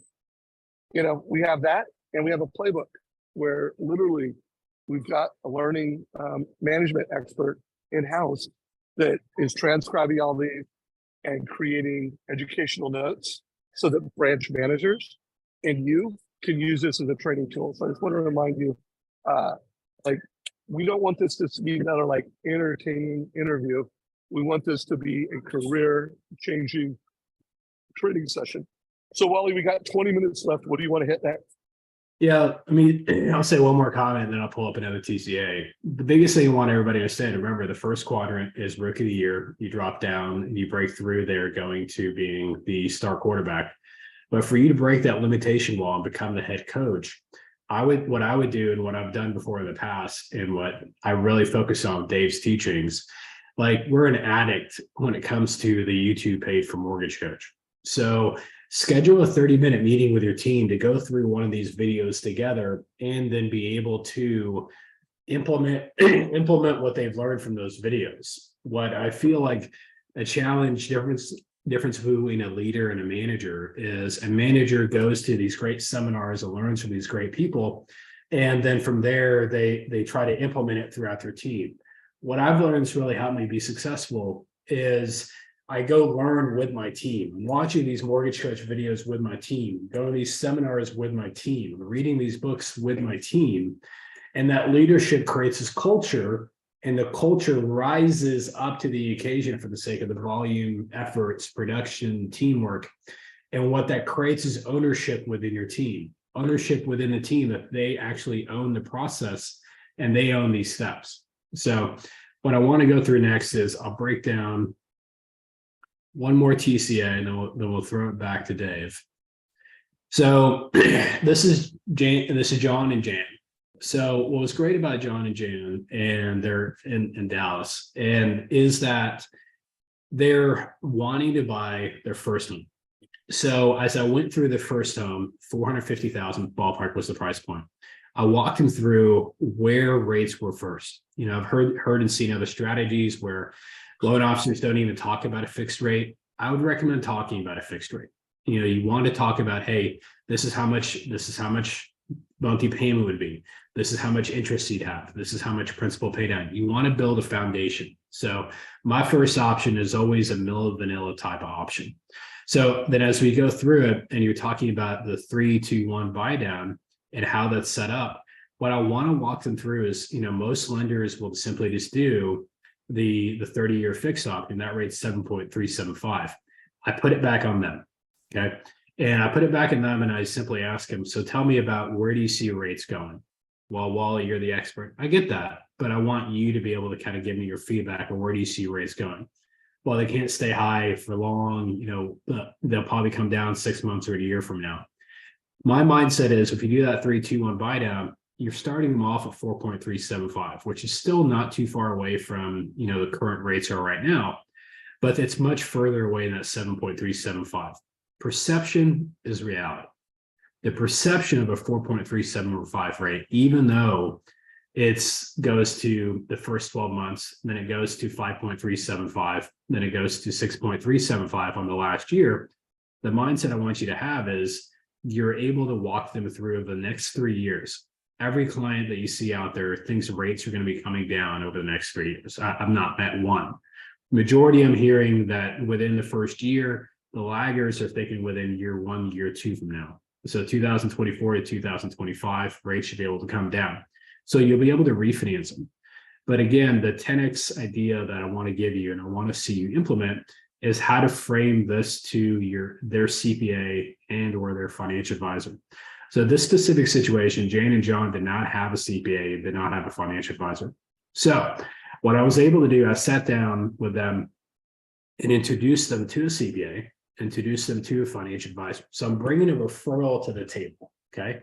[SPEAKER 1] you know, we have that, and we have a playbook where literally we've got a learning management expert in-house that is transcribing all these and creating educational notes so that branch managers and you can use this as a training tool. So I just want to remind you, like, we don't want this to be another like entertaining interview. We want this to be a career-changing training session. So Wally, we got 20 minutes left. What do you want to hit next?
[SPEAKER 2] Yeah, I mean, I'll say one more comment and then I'll pull up another TCA. The biggest thing I want everybody to understand, remember, the first quadrant is rookie of the year. You drop down and you break through there going to being the star quarterback. But for you to break that limitation wall and become the head coach, what I would do and what I've done before in the past and what I really focus on with Dave's teachings, like, we're an addict when it comes to the YouTube page for Mortgage Coach. So schedule a 30-minute meeting with your team to go through one of these videos together and then be able to implement what they've learned from those videos. What I feel like a challenge difference between a leader and a manager is a manager goes to these great seminars and learns from these great people. And then from there, they try to implement it throughout their team. What I've learned has really helped me be successful is I go learn with my team. I'm watching these Mortgage Coach videos with my team, going to these seminars with my team, reading these books with my team. And that leadership creates this culture, and the culture rises up to the occasion for the sake of the volume, efforts, production, teamwork. And what that creates is ownership within your team, ownership within the team, that they actually own the process and they own these steps. So what I want to go through next is I'll break down one more TCA and then we'll throw it back to Dave. So this is John and Jan. So what was great about John and Jan, and they're in Dallas, and is that they're wanting to buy their first home. So as I went through the first home, $450,000 ballpark was the price point. I walked them through where rates were first. You know, I've heard and seen other strategies where loan officers don't even talk about a fixed rate. I would recommend talking about a fixed rate. You know, you want to talk about, hey, this is how much monthly payment would be. This is how much interest you'd have. This is how much principal pay down. You want to build a foundation. So my first option is always a middle vanilla type of option. So then as we go through it and you're talking about the 3-2-1 buy down and how that's set up, what I want to walk them through is, most lenders will simply just do the 30-year fixed option. That rate's 7.375. I put it back on them. Okay. And I put it back in them and I simply ask them, so tell me about where do you see rates going? Well, Wally, you're the expert. I get that, but I want you to be able to kind of give me your feedback on where do you see rates going? Well, they can't stay high for long, they'll probably come down 6 months or a year from now. My mindset is if you do that 3-2-1 buy down, you're starting them off at 4.375, which is still not too far away from, the current rates are right now, but it's much further away than that 7.375. Perception is reality. The perception of a 4.375 rate, even though it goes to the first 12 months, then it goes to 5.375, then it goes to 6.375 on the last year. The mindset I want you to have is you're able to walk them through the next 3 years. Every client that you see out there thinks rates are going to be coming down over the next 3 years. I've not met one. Majority I'm hearing that within the first year, the laggers are thinking within year 1, year 2 from now. So 2024 to 2025, rates should be able to come down. So you'll be able to refinance them. But again, the 10x idea that I want to give you and I want to see you implement is how to frame this to their CPA and or their financial advisor. So this specific situation, Jane and John did not have a CPA, did not have a financial advisor. So what I was able to do, I sat down with them and introduced them to a CPA, introduced them to a financial advisor. So I'm bringing a referral to the table, okay?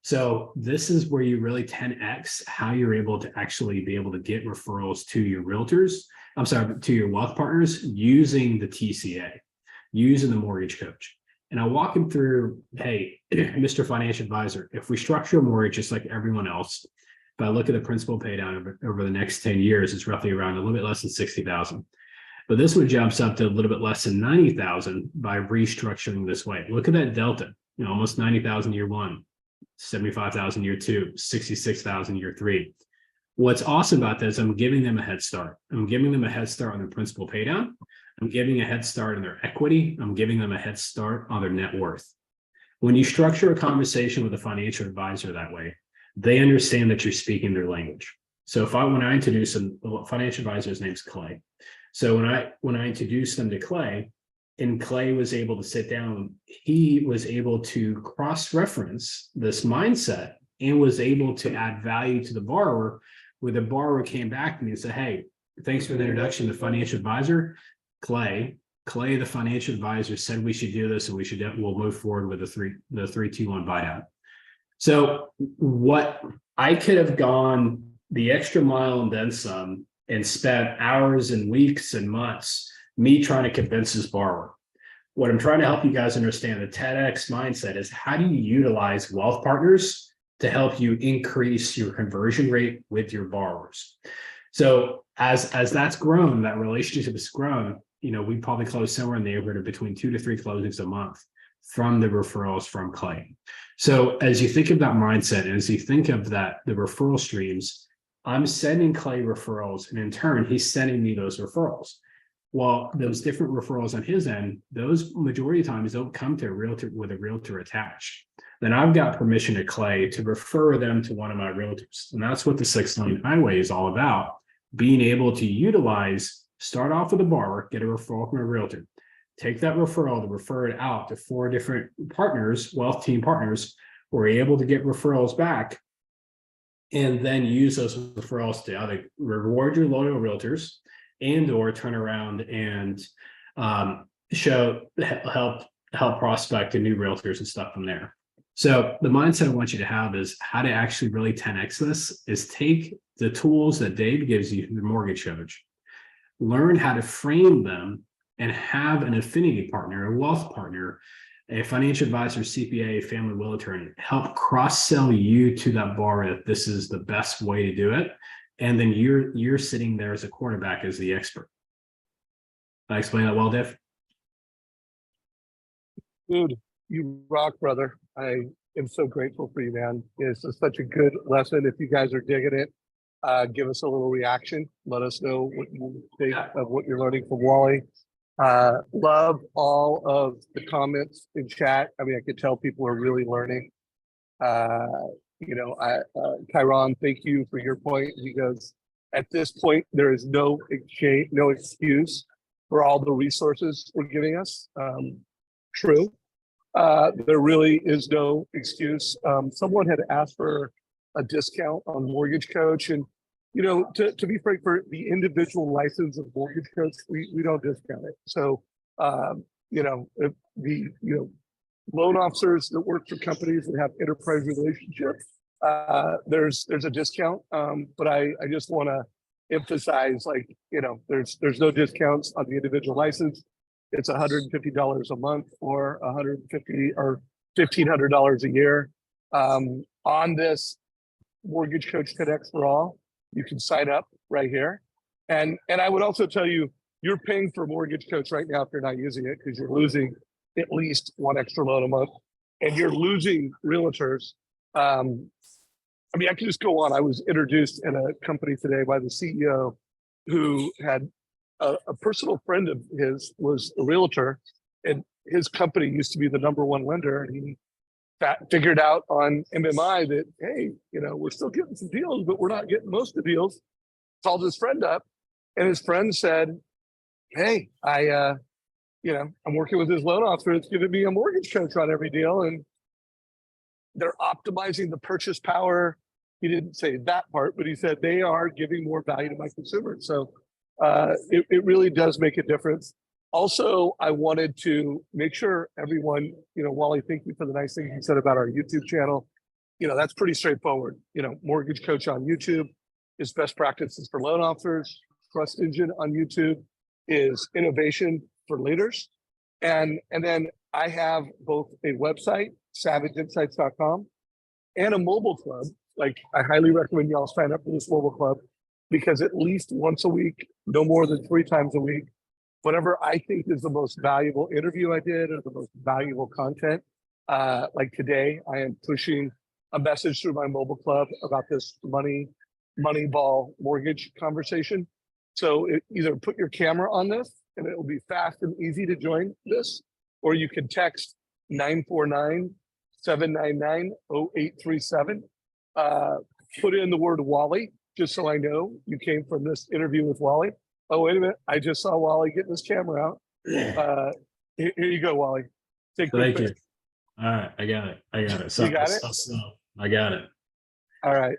[SPEAKER 2] So this is where you really 10x how you're able to actually be able to get referrals to your realtors, to your wealth partners using the TCA, using the mortgage coach. And I walk them through, hey, Mr. Financial Advisor, if we structure a mortgage just like everyone else, if I look at the principal pay down over the next 10 years, it's roughly around a little bit less than 60,000. But this one jumps up to a little bit less than 90,000 by restructuring this way. Look at that delta, almost 90,000 year 1, 75,000 year 2, 66,000 year 3. What's awesome about this, I'm giving them a head start. I'm giving them a head start on their principal pay down. I'm giving a head start on their equity. I'm giving them a head start on their net worth. When you structure a conversation with a financial advisor that way, they understand that you're speaking their language. So when I introduce them, the financial advisor's name's Clay. So when I introduced them to Clay, and Clay was able to sit down, he was able to cross-reference this mindset and was able to add value to the borrower, where the borrower came back to me and said, hey, thanks for the introduction to financial advisor. Clay, the financial advisor, said we should do this and we'll move forward with the 3-2-1 buy down. So what I could have gone the extra mile and then some and spent hours and weeks and months me trying to convince this borrower. What I'm trying to help you guys understand, the 10x mindset is how do you utilize wealth partners to help you increase your conversion rate with your borrowers. So as that's grown, that relationship has grown, we probably close somewhere in the neighborhood of between 2 to 3 closings a month from the referrals from Clay. So as you think of that mindset, and as you think of the referral streams, I'm sending Clay referrals, and in turn, he's sending me those referrals. Well, those different referrals on his end, those majority of times don't come to a realtor with a realtor attached. Then I've got permission to Clay to refer them to one of my realtors. And that's what the 6-lane highway is all about. Being able to start off with a borrower, get a referral from a realtor, take that referral to refer it out to 4 different partners, wealth team partners, who are able to get referrals back, and then use those referrals to either reward your loyal realtors and or turn around and help prospect to new realtors and stuff from there. So the mindset I want you to have is how to actually really 10x this is take the tools that Dave gives you, the mortgage coach, learn how to frame them and have an affinity partner, a wealth partner, a financial advisor, CPA, family will attorney, help cross-sell you to that borrower that this is the best way to do it. And then you're sitting there as a quarterback as the expert. Did I explain that well, Dave?
[SPEAKER 1] Dude, you rock, brother. I am so grateful for you, man. It's just such a good lesson. If you guys are digging it, give us a little reaction. Let us know what you think of what you're learning from Wally. Love all of the comments in chat. I mean, I could tell people are really learning. Chiron, thank you for your point. He goes, at this point, there is no exchange, no excuse for all the resources we're giving us. True. There really is no excuse. Someone had asked for a discount on MortgageCoach, and to be frank, for the individual license of MortgageCoach, we don't discount it. So if the loan officers that work for companies that have enterprise relationships, there's a discount. But I just want to emphasize, there's no discounts on the individual license. It's $150 a month or $150 or $1,500 a year. On this MortgageCoach 10x for all, you can sign up right here. And I would also tell you, you're paying for MortgageCoach right now if you're not using it, because you're losing at least one extra loan a month, and you're losing realtors. I can just go on. I was introduced in a company today by the CEO who had a personal friend of his was a realtor, and his company used to be the #1 lender. And he figured out on MMI that, hey, we're still getting some deals, but we're not getting most of the deals. Called his friend up, and his friend said, hey, I'm working with this loan officer. It's giving me a MortgageCoach on every deal, and they're optimizing the purchase power. He didn't say that part, but he said they are giving more value to my consumers. So it really does make a difference. Also, I wanted to make sure everyone, Wally, thank you for the nice things you said about our YouTube channel. That's pretty straightforward. MortgageCoach on YouTube is best practices for loan officers. Trust Engine on YouTube is innovation for leaders. And then I have both a website, savageinsights.com, and a mobile club. I highly recommend y'all sign up for this mobile club, because at least once a week, no more than 3 times a week, whatever I think is the most valuable interview I did or the most valuable content, like today, I am pushing a message through my mobile club about this Moneyball mortgage conversation. So either put your camera on this and it will be fast and easy to join this, or you can text 949-799-0837. Put in the word Wally, just so I know you came from this interview with Wally. Oh, wait a minute. I just saw Wally getting his camera out. Here you go, Wally.
[SPEAKER 2] Thank you. All right. I got it. So,
[SPEAKER 1] you got it?
[SPEAKER 2] I got it.
[SPEAKER 1] All right.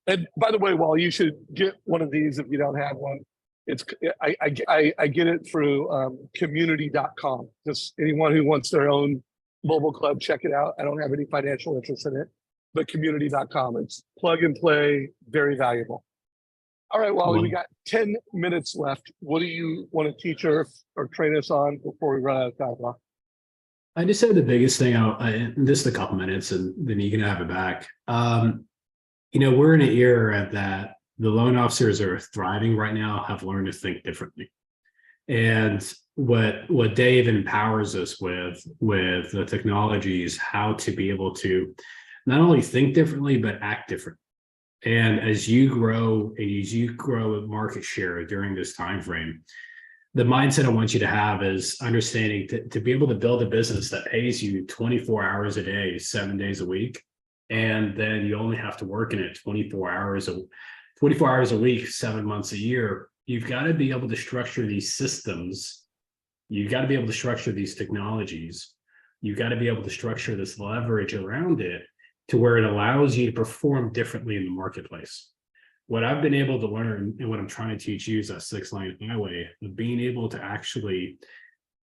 [SPEAKER 1] And by the way, Wally, you should get one of these if you don't have one. I get it through community.com. Just anyone who wants their own mobile club, check it out. I don't have any financial interest in it, but community.com. It's plug and play, very valuable. All right, Wally, we got 10 minutes left. What do you want to teach or train us on before we run out of time?
[SPEAKER 2] I just said the biggest thing, just a couple minutes, and then you can have it back. We're in an era that the loan officers are thriving right now, have learned to think differently. And what Dave empowers us with the technologies, how to be able to not only think differently, but act different. And as you grow market share during this time frame, the mindset I want you to have is understanding to be able to build a business that pays you 24 hours a day, 7 days a week, and then you only have to work in it 24 hours a week, 7 months a year. You've got to be able to structure these systems. You've got to be able to structure these technologies. You've got to be able to structure this leverage around it to where it allows you to perform differently in the marketplace. What I've been able to learn and what I'm trying to teach you is that 6-line highway of being able to actually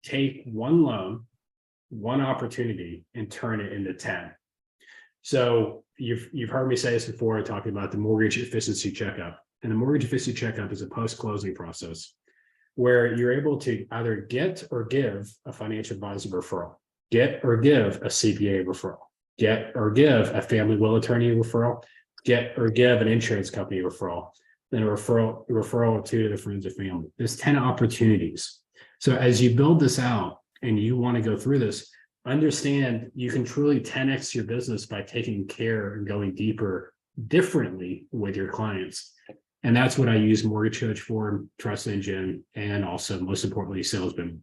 [SPEAKER 2] take one loan, one opportunity, and turn it into 10. So you've heard me say this before, talking about the mortgage efficiency checkup. And the mortgage efficiency checkup is a post-closing process where you're able to either get or give a financial advisor referral, get or give a CPA referral, get or give a family will attorney referral, get or give an insurance company referral, then a referral to the friends or family. There's 10 opportunities. So as you build this out and you want to go through this, understand you can truly 10x your business by taking care and going deeper differently with your clients. And that's what I use Mortgage Coach for, Trust Engine, and also most importantly, SalesBIM.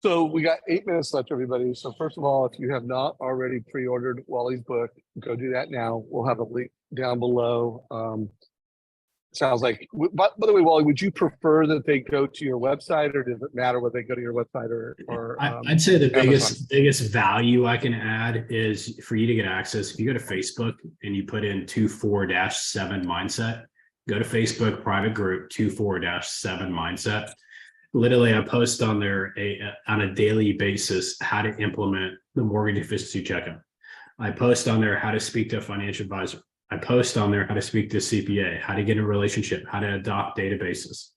[SPEAKER 1] So we got 8 minutes left, everybody. So first of all, if you have not already pre-ordered Wally's book, go do that now. We'll have a link down below. Sounds like, by the way, Wally, would you prefer that they go to your website, or does it matter whether they go to your website or
[SPEAKER 2] I'd say the
[SPEAKER 1] Amazon?
[SPEAKER 2] biggest value I can add is for you to get access. If you go to Facebook and you put in 24-7 mindset, go to Facebook private group 24-7 mindset. Literally, I post on there on a daily basis how to implement the mortgage efficiency checkup. I post on there how to speak to a financial advisor. I post on there how to speak to a CPA, how to get in a relationship, how to adopt databases.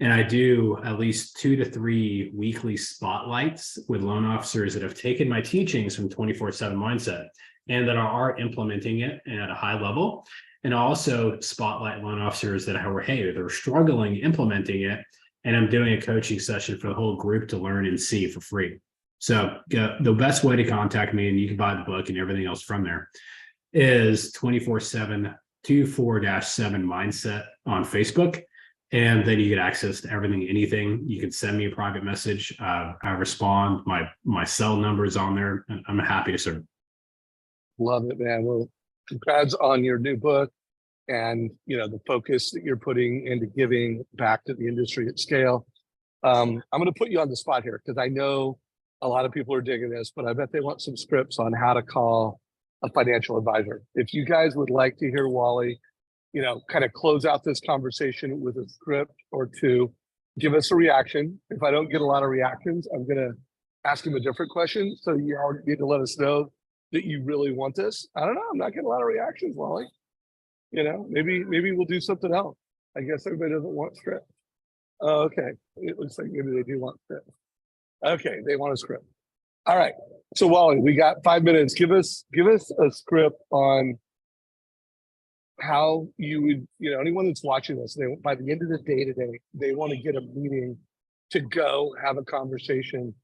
[SPEAKER 2] And I do at least 2 to 3 weekly spotlights with loan officers that have taken my teachings from 24/7 mindset and that are implementing it at a high level. And also spotlight loan officers that are, hey, they're struggling implementing it. And I'm doing a coaching session for the whole group to learn and see for free. So the best way to contact me, and you can buy the book and everything else from there, is 24/7 24-7 mindset on Facebook. And then you get access to everything, anything. You can send me a private message. I respond. My cell number is on there, and I'm happy to serve.
[SPEAKER 1] Love it, man. Well, congrats on your new book, and the focus that you're putting into giving back to the industry at scale. I'm going to put you on the spot here because I know a lot of people are digging this, but I bet they want some scripts on how to call a financial advisor. If you guys would like to hear Wally, kind of close out this conversation with a script or two, give us a reaction. If I don't get a lot of reactions, I'm going to ask him a different question. So you all need to let us know that you really want this. I don't know. I'm not getting a lot of reactions, Wally. Maybe we'll do something else. I guess everybody doesn't want script. Oh, okay. It looks like maybe they do want script. Okay, they want a script. All right. So Wally, we got 5 minutes. Give us a script on how you would, anyone that's watching this, by the end of the day today, they want to get a meeting to go have a conversation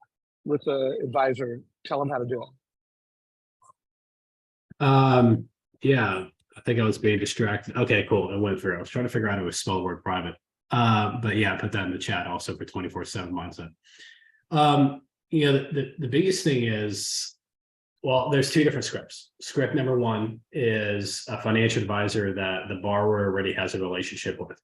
[SPEAKER 1] with an advisor. Tell them how to do it.
[SPEAKER 2] Yeah. I think I was being distracted. Okay, cool. It went through. I was trying to figure out how to spell the word private. But yeah, I put that in the chat also for 24/7 mindset. The biggest thing is, well, there's 2 different scripts. Script number 1 is a financial advisor that the borrower already has a relationship with.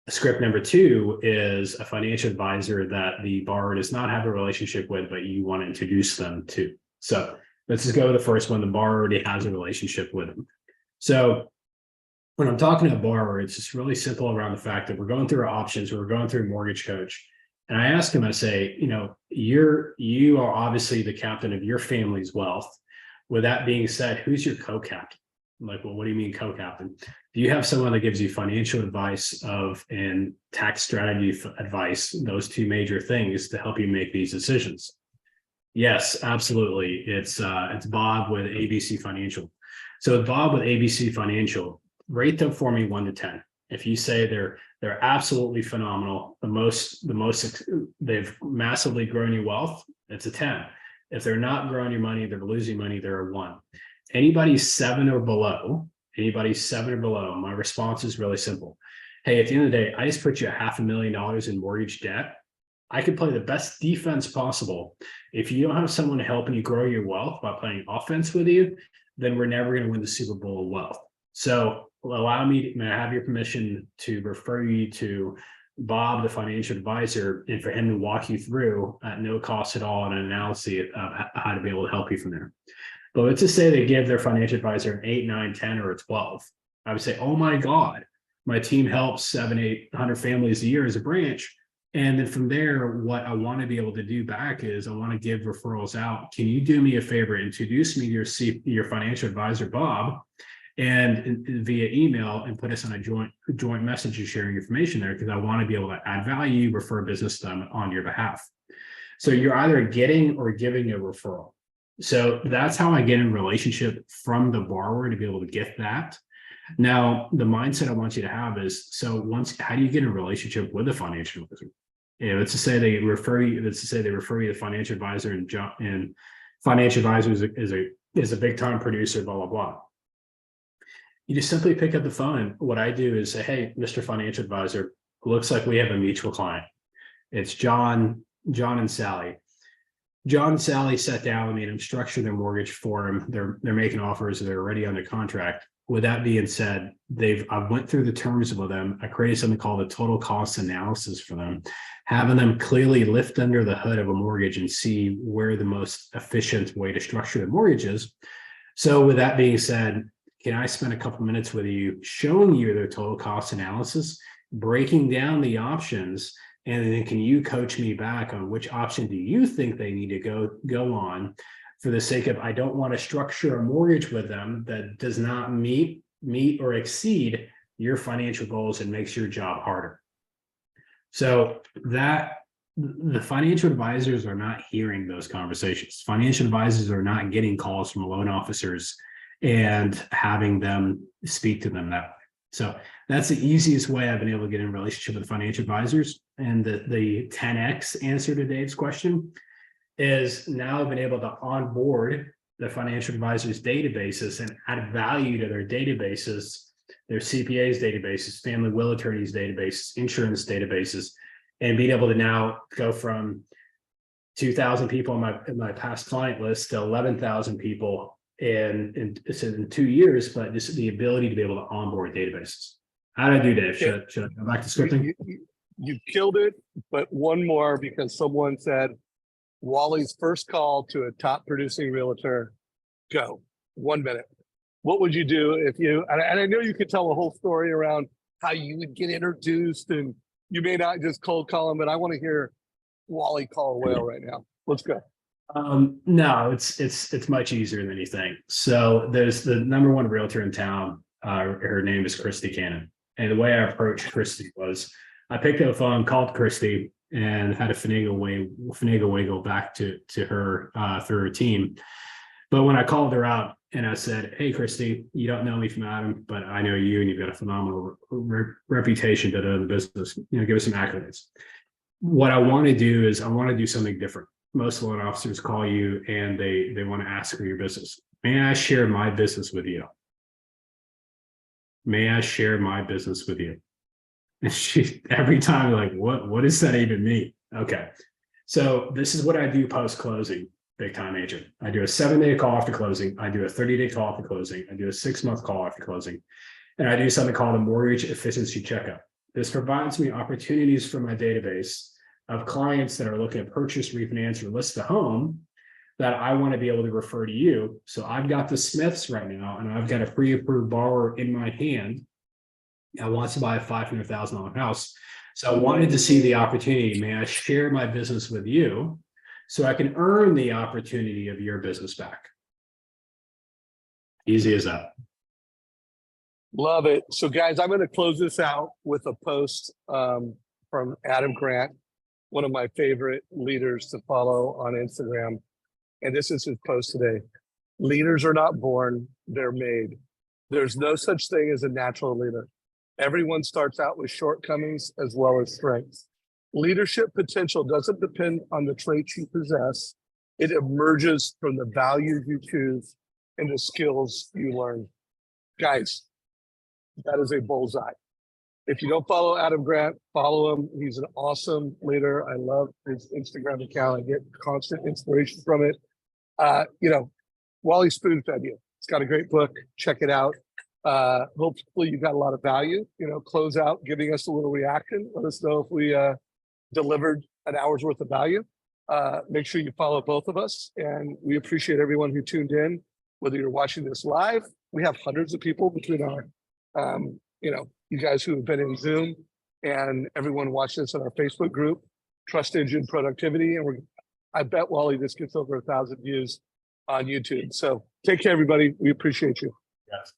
[SPEAKER 2] Script number 2 is a financial advisor that the borrower does not have a relationship with, but you want to introduce them to. So let's just go with the first one. The borrower already has a relationship with them. So when I'm talking to a borrower, it's just really simple around the fact that we're going through our options, we're going through Mortgage Coach. And I ask him, I say, you are obviously the captain of your family's wealth. With that being said, who's your co-captain? I'm like, well, what do you mean co-captain? Do you have someone that gives you financial advice and tax strategy advice, those 2 major things to help you make these decisions? Yes, absolutely. It's Bob with ABC Financial. So Bob with ABC Financial, rate them for me 1 to 10. If you say they're absolutely phenomenal, they've massively grown your wealth, it's a 10. If they're not growing your money, they're losing money, they're a 1. Anybody 7 or below, my response is really simple. Hey, at the end of the day, I just put you $500,000 in mortgage debt. I could play the best defense possible. If you don't have someone helping you grow your wealth by playing offense with you, then we're never going to win the Super Bowl of wealth. So allow me, may I have your permission to refer you to Bob, the financial advisor, and for him to walk you through at no cost at all an analysis of how to be able to help you from there. But let's just say they give their financial advisor an 8, 9, 10, or a 12. I would say, oh my God, my team helps 700-800 families a year as a branch. And then from there, what I want to be able to do back is I want to give referrals out. Can you do me a favor, introduce me to your financial advisor, Bob, and via email, and put us on a joint message and sharing information there, because I want to be able to add value, refer business to them on your behalf. So you're either getting or giving a referral. So that's how I get in relationship from the borrower to be able to get that. Now, the mindset I want you to have is, so how do you get in a relationship with a financial advisor? let's just say they refer you. Let's just say they refer you to financial advisor, and financial advisor is a big time producer. Blah blah blah. You just simply pick up the phone. What I do is say, "Hey, Mr. Financial Advisor, looks like we have a mutual client. It's John and Sally. John and Sally sat down with me and I'm structuring their mortgage for them. They're making offers. They're already under contract. With that being said, I went through the terms with them. I created something called a total cost analysis for them, having them clearly lift under the hood of a mortgage and see where the most efficient way to structure the mortgage is. So with that being said, can I spend a couple minutes with you showing you their total cost analysis, breaking down the options, and then can you coach me back on which option do you think they need to go on, for the sake of, I don't want to structure a mortgage with them that does not meet or exceed your financial goals and makes your job harder. So that the financial advisors are not hearing those conversations. Financial advisors are not getting calls from loan officers and having them speak to them that way. So that's the easiest way I've been able to get in a relationship with financial advisors. And the 10x answer to Dave's question is, now I've been able to onboard the financial advisors' databases and add value to their databases, their CPAs databases, family will attorneys databases, insurance databases, and being able to now go from 2,000 people in my past client list to 11,000 people in 2 years, but just the ability to be able to onboard databases. How did I do, Dave? Should I go back to scripting?
[SPEAKER 1] You killed it, but one more, because someone said Wally's first call to a top producing realtor. Go. 1 minute. What would you do if you, and I know you could tell a whole story around how you would get introduced, and you may not just cold call him, but I want to hear Wally call a whale right now. Let's go.
[SPEAKER 2] No, it's much easier than you think. So there's the number one realtor in town. Her name is Christy Cannon. And the way I approached Christy was, I picked up the phone, called Christy, and had a finagle wiggle back to her through her team. But when I called her out and I said, "Hey, Christy, you don't know me from Adam, but I know you, and you've got a phenomenal reputation to the business. Give us some accolades." What I want to do is I want to do something different. Most loan officers call you and they want to ask for your business. May I share my business with you? May I share my business with you? And she, every time, like, what does that even mean? Okay. So this is what I do post-closing, big time agent. I do a 7-day call after closing. I do a 30-day call after closing. I do a 6-month call after closing. And I do something called a mortgage efficiency checkup. This provides me opportunities from my database of clients that are looking to purchase, refinance, or list a home that I want to be able to refer to you. So I've got the Smiths right now, and I've got a pre-approved borrower in my hand that wants to buy a $500,000 house. So I wanted to see the opportunity. May I share my business with you so I can earn the opportunity of your business back? Easy as that.
[SPEAKER 1] Love it. So guys, I'm going to close this out with a post from Adam Grant, one of my favorite leaders to follow on Instagram. And this is his post today. Leaders are not born, they're made. There's no such thing as a natural leader. Everyone starts out with shortcomings as well as strengths. Leadership potential doesn't depend on the traits you possess. It emerges from the values you choose and the skills you learn. Guys, that is a bullseye. If you don't follow Adam Grant, follow him. He's an awesome leader. I love his Instagram account. I get constant inspiration from it. Wally spoon-fed you. He's got a great book. Check it out. Hopefully you got a lot of value. Close out giving us a little reaction. Let us know if we delivered an hour's worth of value. Make sure you follow both of us. And we appreciate everyone who tuned in, whether you're watching this live. We have hundreds of people between our, you guys who have been in Zoom, and everyone watching this on our Facebook group, Trust Engine Productivity. And I bet, Wally, this gets over 1,000 views on YouTube. So take care, everybody. We appreciate you.
[SPEAKER 2] Yes.